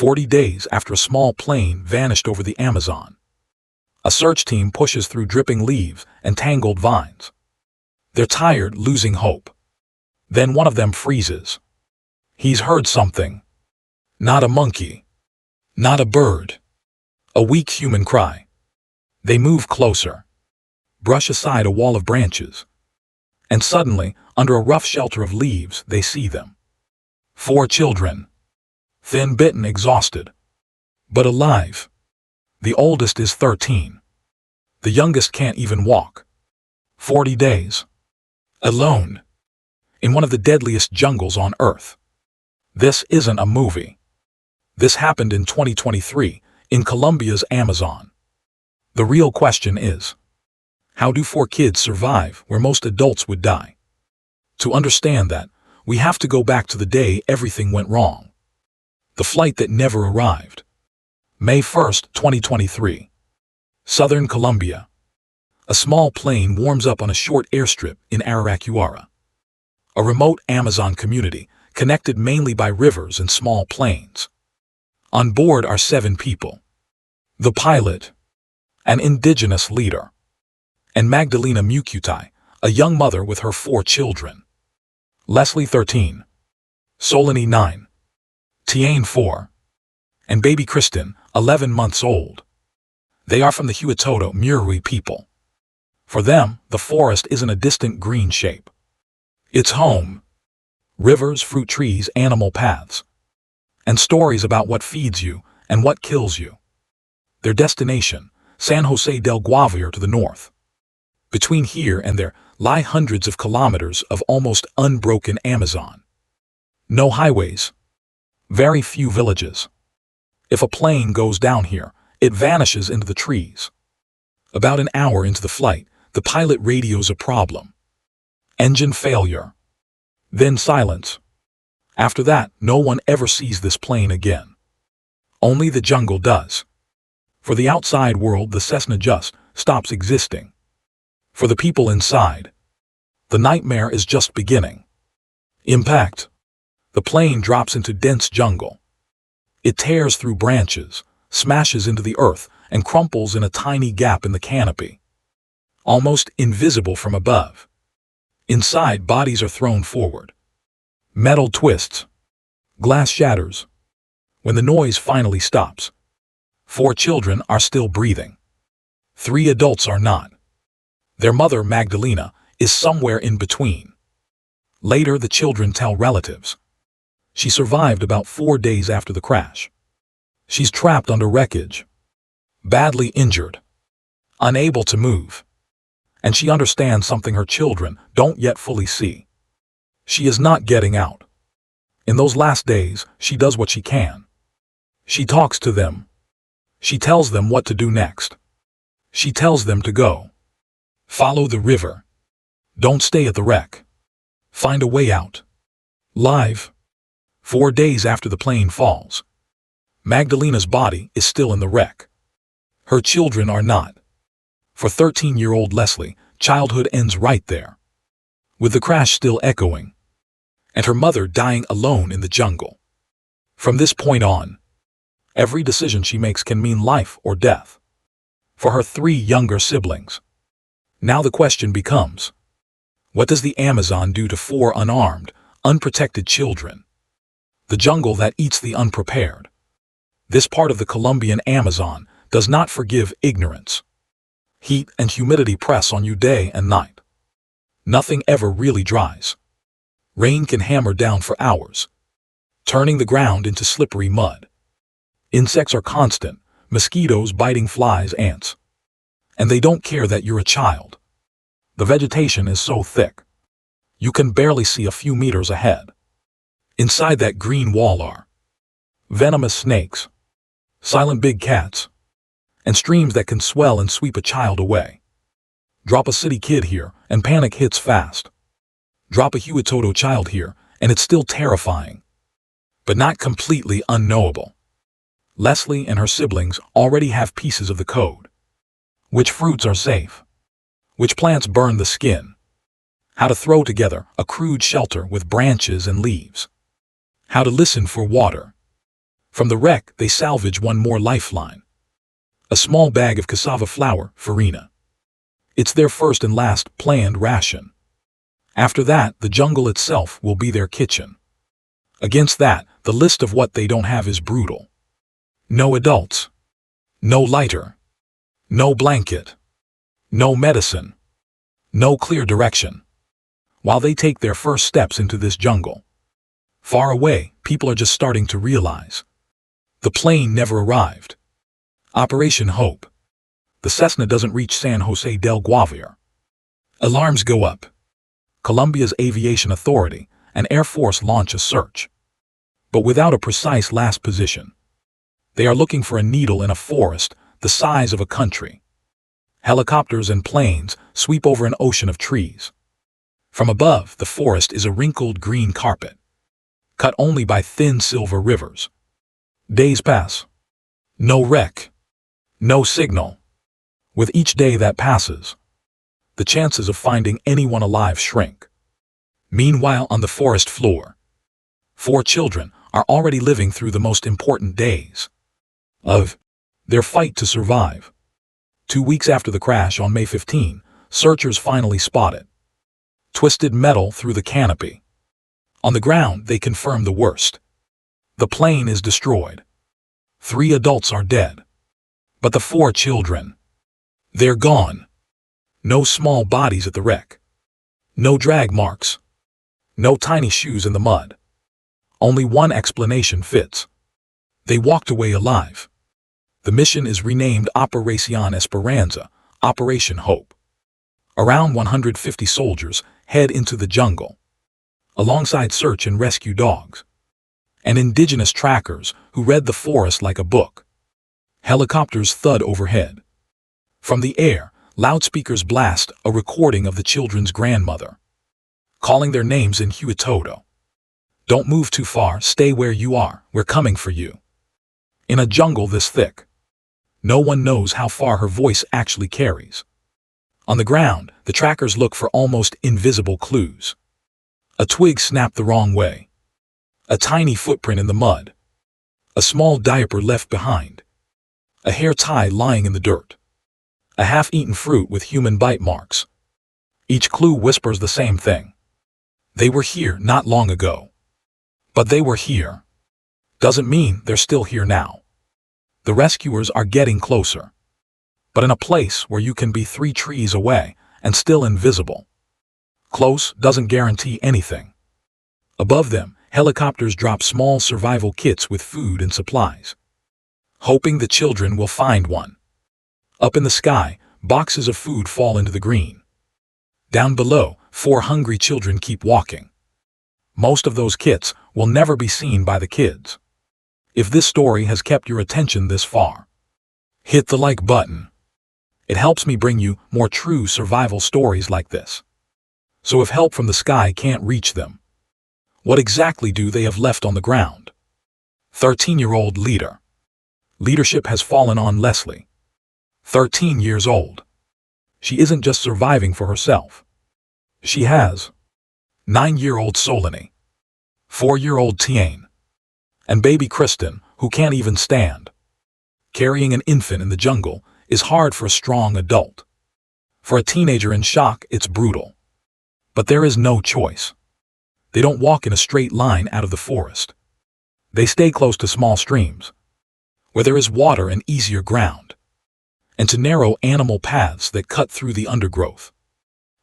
40 days after a small plane vanished over the Amazon. A search team pushes through dripping leaves and tangled vines. They're tired, losing hope. Then one of them freezes. He's heard something. Not a monkey. Not a bird. A weak human cry. They move closer. Brush aside a wall of branches. And suddenly, under a rough shelter of leaves, they see them. 4 children. Thin, bitten, exhausted. But alive. The oldest is 13. The youngest can't even walk. 40 days. Alone. In one of the deadliest jungles on Earth. This isn't a movie. This happened in 2023, in Colombia's Amazon. The real question is, how do 4 kids survive where most adults would die? To understand that, we have to go back to the day everything went wrong. The flight that never arrived. May 1st, 2023. Southern Colombia. A small plane warms up on a short airstrip in Araraquara, a remote Amazon community connected mainly by rivers and small plains. On board are 7 people. The pilot, an indigenous leader, and Magdalena Mucutai, a young mother with her 4 children. Leslie 13, Solani 9, Tiane 4, and baby Kristen 11 months old. They are from the Huitoto Murui people. For them, the forest isn't a distant green shape. It's home. Rivers, fruit trees, animal paths. And stories about what feeds you and what kills you. Their destination, San Jose del Guaviare to the north. Between here and there lie hundreds of kilometers of almost unbroken Amazon. No highways. Very few villages. If a plane goes down here, it vanishes into the trees. About an hour into the flight, the pilot radios a problem. Engine failure. Then silence. After that, no one ever sees this plane again. Only the jungle does. For the outside world, the Cessna just stops existing. For the people inside, the nightmare is just beginning. Impact. The plane drops into dense jungle. It tears through branches, smashes into the earth, and crumples in a tiny gap in the canopy. Almost invisible from above. Inside, bodies are thrown forward. Metal twists. Glass shatters. When the noise finally stops, 4 children are still breathing. 3 adults are not. Their mother, Magdalena, is somewhere in between. Later, the children tell relatives. She survived about 4 days after the crash. She's trapped under wreckage. Badly injured. Unable to move. And she understands something her children don't yet fully see. She is not getting out. In those last days, she does what she can. She talks to them. She tells them what to do next. She tells them to go. Follow the river. Don't stay at the wreck. Find a way out. Live. 4 days after the plane falls, Magdalena's body is still in the wreck. Her children are not. For 13-year-old Leslie, childhood ends right there, with the crash still echoing, and her mother dying alone in the jungle. From this point on, every decision she makes can mean life or death. For her 3 younger siblings. Now the question becomes, what does the Amazon do to 4 unarmed, unprotected children? The jungle that eats the unprepared. This part of the Colombian Amazon does not forgive ignorance. Heat and humidity press on you day and night. Nothing ever really dries. Rain can hammer down for hours, turning the ground into slippery mud. Insects are constant, mosquitoes biting flies, ants. And they don't care that you're a child. The vegetation is so thick, you can barely see a few meters ahead. Inside that green wall are venomous snakes, silent big cats, and streams that can swell and sweep a child away. Drop a city kid here, and panic hits fast. Drop a Huitoto child here, and it's still terrifying, but not completely unknowable. Leslie and her siblings already have pieces of the code. Which fruits are safe? Which plants burn the skin? How to throw together a crude shelter with branches and leaves. How to listen for water. From the wreck, they salvage one more lifeline. A small bag of cassava flour, farina. It's their first and last planned ration. After that, the jungle itself will be their kitchen. Against that, the list of what they don't have is brutal. No adults. No lighter. No blanket. No medicine. No clear direction. While they take their first steps into this jungle, far away, people are just starting to realize. The plane never arrived. Operation Hope. The Cessna doesn't reach San Jose del Guaviare. Alarms go up. Colombia's aviation authority and Air Force launch a search. But without a precise last position. They are looking for a needle in a forest the size of a country. Helicopters and planes sweep over an ocean of trees. From above, the forest is a wrinkled green carpet, cut only by thin silver rivers. Days pass. No wreck. No signal. With each day that passes, the chances of finding anyone alive shrink. Meanwhile, on the forest floor, 4 children are already living through the most important days of their fight to survive. 2 weeks after the crash on May 15, searchers finally spot it. Twisted metal through the canopy. On the ground, they confirm the worst. The plane is destroyed. 3 adults are dead. But the 4 children, they're gone. No small bodies at the wreck. No drag marks. No tiny shoes in the mud. Only one explanation fits. They walked away alive. The mission is renamed Operación Esperanza, Operation Hope. Around 150 soldiers head into the jungle, alongside search and rescue dogs, and indigenous trackers who read the forest like a book. Helicopters thud overhead. From the air, loudspeakers blast a recording of the children's grandmother, calling their names in Huitoto. Don't move too far, stay where you are, we're coming for you. In a jungle this thick, no one knows how far her voice actually carries. On the ground, the trackers look for almost invisible clues. A twig snapped the wrong way. A tiny footprint in the mud. A small diaper left behind. A hair tie lying in the dirt. A half-eaten fruit with human bite marks. Each clue whispers the same thing. They were here not long ago. But they were here doesn't mean they're still here now. The rescuers are getting closer, but in a place where you can be 3 trees away and still invisible. Close doesn't guarantee anything. Above them, helicopters drop small survival kits with food and supplies, hoping the children will find one. Up in the sky, boxes of food fall into the green. Down below, 4 hungry children keep walking. Most of those kits will never be seen by the kids. If this story has kept your attention this far, hit the like button. It helps me bring you more true survival stories like this. So if help from the sky can't reach them, what exactly do they have left on the ground? 13-year-old leader. Leadership has fallen on Leslie. 13 years old. She isn't just surviving for herself. She has 9-year-old Solani, 4-year-old Tiane, and baby Kristen, who can't even stand. Carrying an infant in the jungle is hard for a strong adult. For a teenager in shock, it's brutal. But there is no choice. They don't walk in a straight line out of the forest. They stay close to small streams, where there is water and easier ground, and to narrow animal paths that cut through the undergrowth.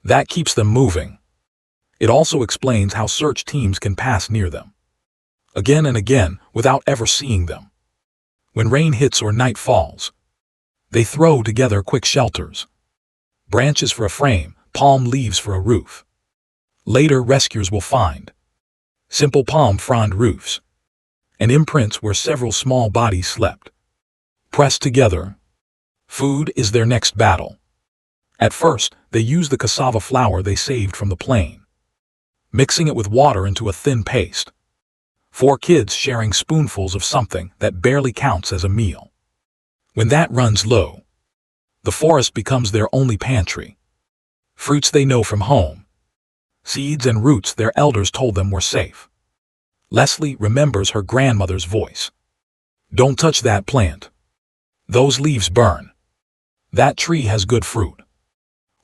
That keeps them moving. It also explains how search teams can pass near them, again and again, without ever seeing them. When rain hits or night falls, they throw together quick shelters. Branches for a frame, palm leaves for a roof. Later, rescuers will find simple palm frond roofs and imprints where several small bodies slept. Pressed together, food is their next battle. At first, they use the cassava flour they saved from the plane, mixing it with water into a thin paste. 4 kids sharing spoonfuls of something that barely counts as a meal. When that runs low, the forest becomes their only pantry. Fruits they know from home, seeds and roots their elders told them were safe. Leslie remembers her grandmother's voice. Don't touch that plant. Those leaves burn. That tree has good fruit.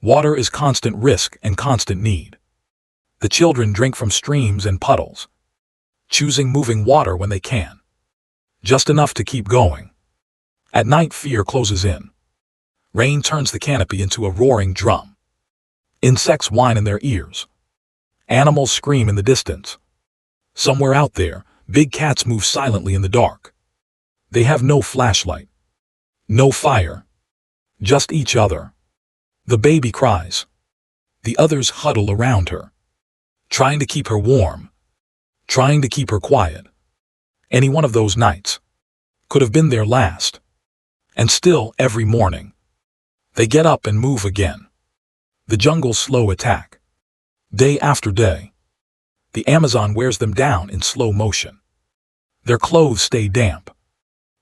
Water is constant risk and constant need. The children drink from streams and puddles, choosing moving water when they can. Just enough to keep going. At night, fear closes in. Rain turns the canopy into a roaring drum. Insects whine in their ears. Animals scream in the distance. Somewhere out there, big cats move silently in the dark. They have no flashlight, no fire, just each other. The baby cries. The others huddle around her, trying to keep her warm, trying to keep her quiet. Any one of those nights could have been their last. And still, every morning, they get up and move again. The jungle's slow attack. Day after day, the Amazon wears them down in slow motion. Their clothes stay damp.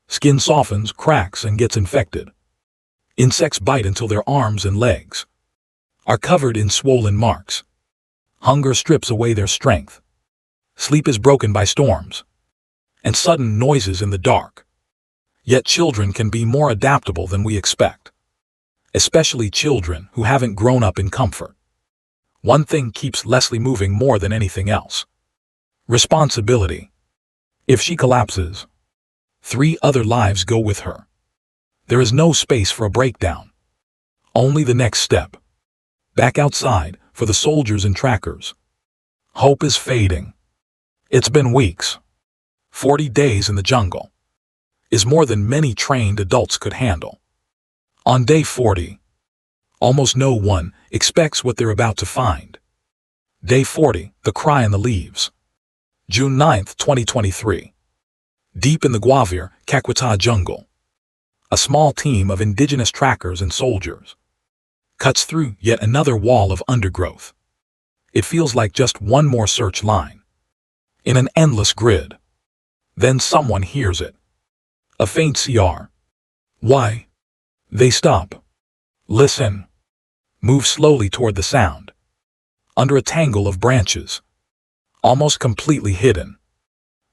Skin softens, cracks, and gets infected. Insects bite until their arms and legs are covered in swollen marks. Hunger strips away their strength. Sleep is broken by storms and sudden noises in the dark. Yet children can be more adaptable than we expect, especially children who haven't grown up in comfort. One thing keeps Leslie moving more than anything else: responsibility. If she collapses, 3 other lives go with her. There is no space for a breakdown. Only the next step. Back outside, for the soldiers and trackers. Hope is fading. It's been weeks. 40 days in the jungle is more than many trained adults could handle. On day 40, almost no one expects what they're about to find. Day 40, the cry in the leaves. June 9, 2023. Deep in the Guavir, Caquetá jungle, a small team of indigenous trackers and soldiers cuts through yet another wall of undergrowth. It feels like just one more search line in an endless grid. Then someone hears it. A faint CR. Why? They stop. Listen. Move slowly toward the sound. Under a tangle of branches, almost completely hidden,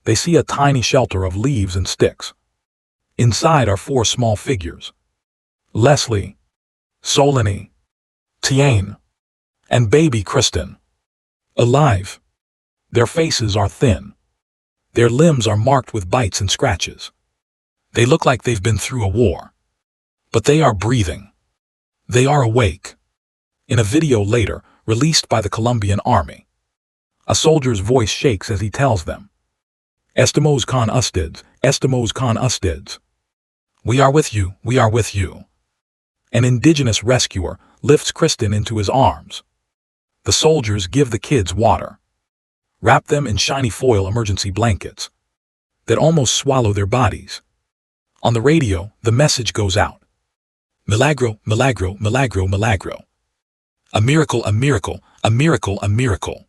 they see a tiny shelter of leaves and sticks. Inside are 4 small figures: Leslie, Solani, Tiane, and baby Kristen. Alive. Their faces are thin. Their limbs are marked with bites and scratches. They look like they've been through a war. But they are breathing. They are awake. In a video later, released by the Colombian army, a soldier's voice shakes as he tells them, "Estamos con ustedes, estamos con ustedes. We are with you, we are with you." An indigenous rescuer lifts Kristen into his arms. The soldiers give the kids water, wrap them in shiny foil emergency blankets that almost swallow their bodies. On the radio, the message goes out: "Milagro, milagro, milagro, milagro. A miracle, a miracle, a miracle, a miracle."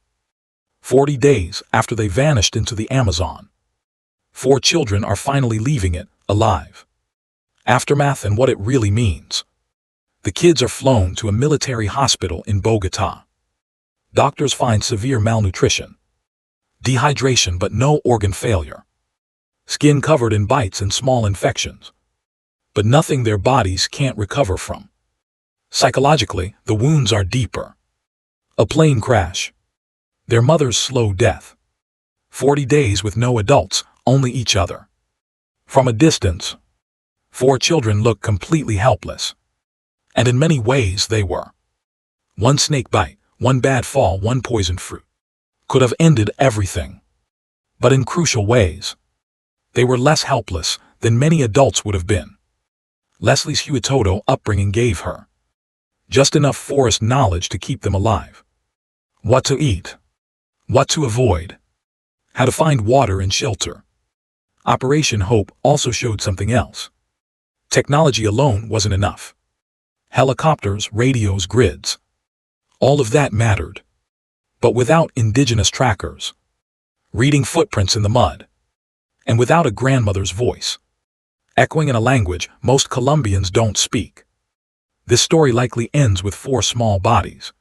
40 days after they vanished into the Amazon, 4 children are finally leaving it, alive. Aftermath and what it really means. The kids are flown to a military hospital in Bogotá. Doctors find severe malnutrition, dehydration but no organ failure, skin covered in bites and small infections, but nothing their bodies can't recover from. Psychologically, the wounds are deeper. A plane crash. Their mother's slow death. 40 days with no adults, only each other. From a distance, 4 children look completely helpless. And in many ways they were. One snake bite, one bad fall, one poisoned fruit could have ended everything. But in crucial ways, they were less helpless than many adults would have been. Leslie's Huitoto upbringing gave her just enough forest knowledge to keep them alive. What to eat, what to avoid, how to find water and shelter. Operation Hope also showed something else. Technology alone wasn't enough. Helicopters, radios, grids. All of that mattered. But without indigenous trackers, reading footprints in the mud, and without a grandmother's voice, echoing in a language most Colombians don't speak, this story likely ends with 4 small bodies,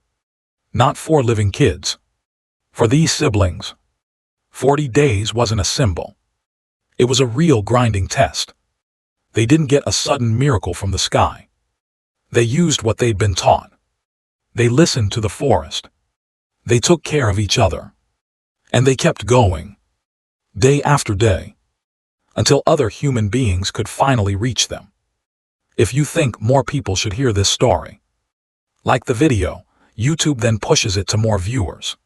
not 4 living kids. For these siblings, 40 days wasn't a symbol. It was a real grinding test. They didn't get a sudden miracle from the sky. They used what they'd been taught. They listened to the forest. They took care of each other. And they kept going, day after day, until other human beings could finally reach them. If you think more people should hear this story, like the video, YouTube then pushes it to more viewers.